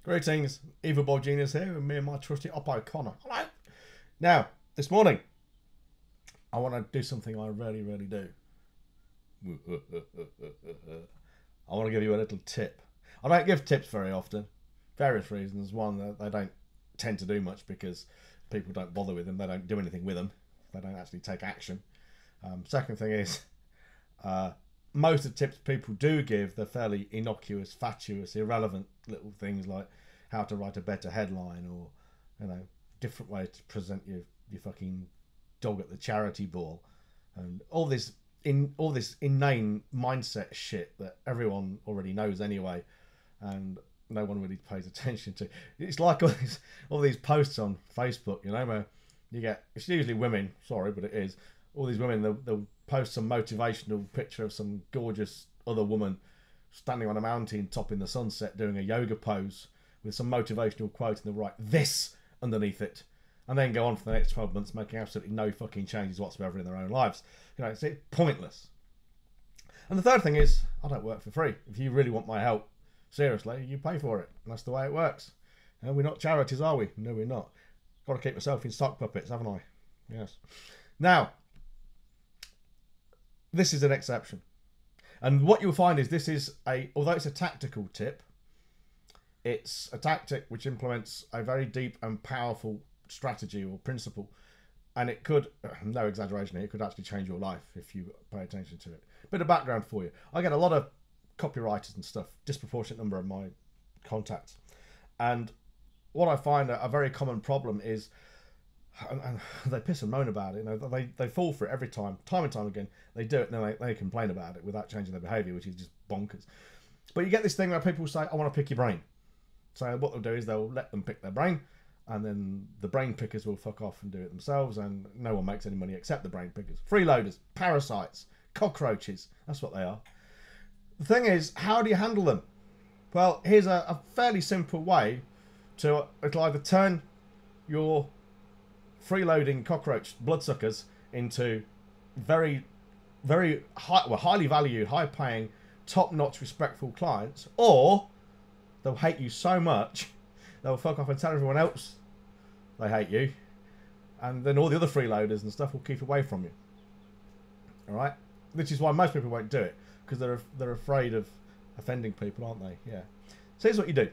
Greetings, Evil Boy Genius here, and me and my trusty Oppo Connor. Hello. Now, this morning, I want to do something I rarely do. I want to give you a little tip. I don't give tips very often. Various reasons. One, that they don't tend to do much because people don't bother with them. They don't do anything with them. They don't actually take action. Second thing is, most of the tips people do give, they're fairly innocuous, fatuous, irrelevant little things like how to write a better headline, or different way to present your fucking dog at the charity ball, and all this inane mindset shit that everyone already knows anyway, and no one really pays attention to. It's like all these posts on Facebook, where you get, it's usually women, sorry, but it is, all these women, they'll post some motivational picture of some gorgeous other woman standing on a mountain top in the sunset doing a yoga pose with some motivational quote, and they'll write this underneath it, and then go on for the next 12 months making absolutely no fucking changes whatsoever in their own lives. It's pointless. And the third thing is, I don't work for free. If you really want my help, seriously, you pay for it. And that's the way it works. And we're not charities, are we? No, we're not. Got to keep myself in sock puppets, haven't I? Yes. Now, this is an exception. And what you'll find is this is although it's a tactical tip, it's a tactic which implements a very deep and powerful strategy or principle. And it could, no exaggeration here, it could actually change your life if you pay attention to it. Bit of background for you. I get a lot of copywriters and stuff, disproportionate number of my contacts. And what I find a very common problem is, and they piss and moan about it, they fall for it every time and time again. They do it and then they complain about it without changing their behaviour, which is just bonkers. But you get this thing where people say, I want to pick your brain. So what they'll do is they'll let them pick their brain, and then the brain pickers will fuck off and do it themselves, and no one makes any money except the brain pickers. Freeloaders, parasites, cockroaches, that's what they are. The thing is, how do you handle them? Well, here's a fairly simple way to, it'll either turn your freeloading cockroach bloodsuckers into very highly valued, high paying, top-notch respectful clients, or they'll hate you so much they'll fuck off and tell everyone else they hate you, and then all the other freeloaders and stuff will keep away from you. Alright? Which is why most people won't do it, because they're afraid of offending people, aren't they? Yeah. So here's what you do.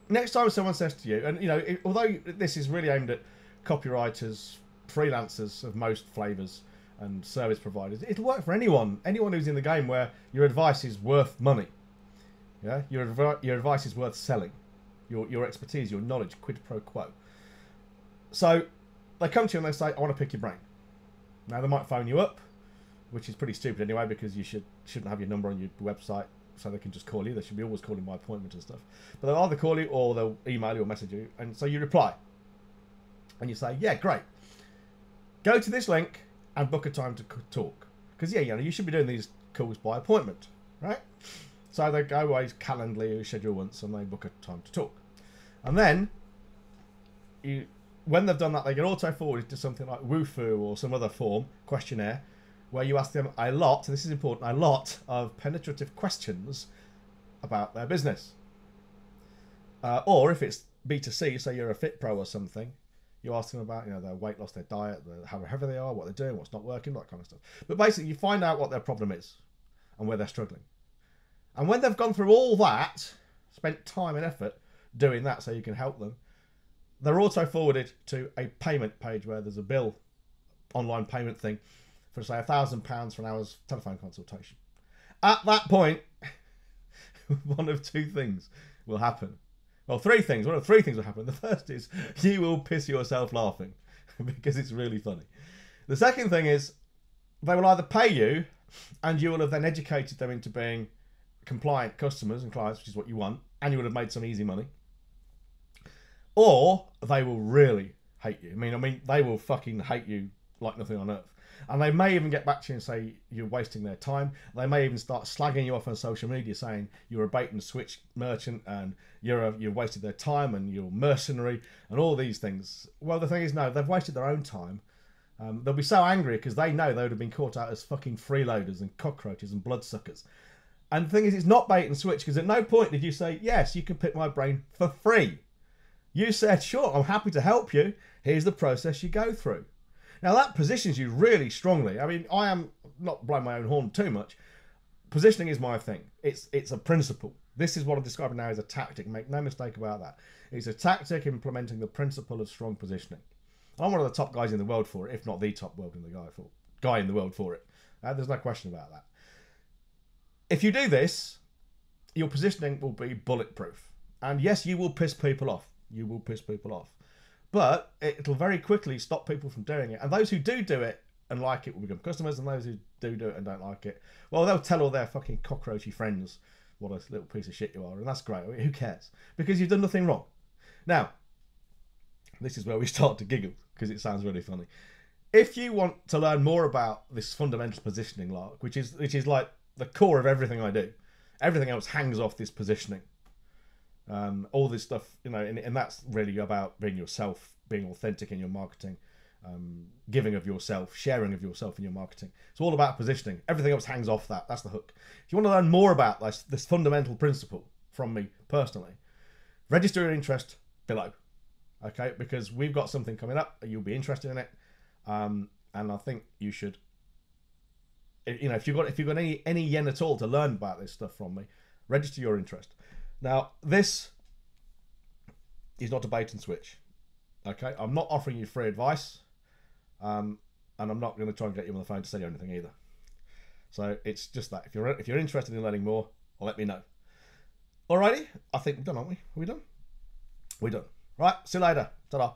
Next time someone says to you, and although this is really aimed at copywriters, freelancers of most flavours and service providers, it'll work for anyone who's in the game where your advice is worth money. Yeah, your advice is worth selling. Your expertise, your knowledge, quid pro quo. So they come to you and they say, I want to pick your brain. Now they might phone you up, which is pretty stupid anyway, because you shouldn't have your number on your website, so they can just call you. They should be always calling by appointment and stuff. But they'll either call you or they'll email you or message you, and so you reply. And you say, yeah, great. Go to this link and book a time to talk. Because, you should be doing these calls by appointment, right? So they go away, Calendly, schedule once, and they book a time to talk. And then, when they've done that, they get auto-forwarded to something like Woofu or some other form, questionnaire, where you ask them a lot, and this is important, a lot of penetrative questions about their business. Or if it's B2C, so you're a Fit Pro or something, you ask them about their weight loss, their diet, however they are, what they're doing, what's not working, that kind of stuff. But basically, you find out what their problem is and where they're struggling. And when they've gone through all that, spent time and effort doing that so you can help them, they're also forwarded to a payment page where there's a bill, online payment thing, for say £1,000 for an hour's telephone consultation. At that point, one of two things will happen. Well, three things. One of three things will happen. The first is you will piss yourself laughing because it's really funny. The second thing is they will either pay you, and you will have then educated them into being compliant customers and clients, which is what you want, and you would have made some easy money. Or they will really hate you. I mean, they will fucking hate you like nothing on earth. And they may even get back to you and say you're wasting their time. They may even start slagging you off on social media, saying you're a bait and switch merchant and you've wasted their time and you're mercenary and all these things. Well, the thing is, no, they've wasted their own time. They'll be so angry because they know they would have been caught out as fucking freeloaders and cockroaches and bloodsuckers. And the thing is, it's not bait and switch, because at no point did you say, yes, you can pick my brain for free. You said, sure, I'm happy to help you. Here's the process you go through. Now that positions you really strongly. I mean, I am not blowing my own horn too much. Positioning is my thing. It's a principle. This is what I'm describing now as a tactic. Make no mistake about that. It's a tactic implementing the principle of strong positioning. I'm one of the top guys in the world for it, if not the top guy in the world for it. There's no question about that. If you do this, your positioning will be bulletproof. And yes, you will piss people off. You will piss people off. But it'll very quickly stop people from doing it. And those who do it and like it will become customers. And those who do it and don't like it, well, they'll tell all their fucking cockroachy friends what a little piece of shit you are. And that's great. I mean, who cares? Because you've done nothing wrong. Now, this is where we start to giggle, because it sounds really funny. If you want to learn more about this fundamental positioning, Lark, which is like the core of everything I do, everything else hangs off this positioning. All this stuff, you know, and that's really about being yourself, being authentic in your marketing, giving of yourself, sharing of yourself in your marketing. It's all about positioning. Everything else hangs off that. That's the hook. If you want to learn more about this fundamental principle from me personally, register your interest below. Okay, because we've got something coming up. You'll be interested in it, and I think you should. You know, if you've got any yen at all to learn about this stuff from me, register your interest. Now, this is not a bait and switch. Okay, I'm not offering you free advice, and I'm not going to try and get you on the phone to sell you anything either. So it's just that if you're interested in learning more, let me know. Alrighty, I think we're done, aren't we? Are we done? We're done. Right, see you later. Ta-da.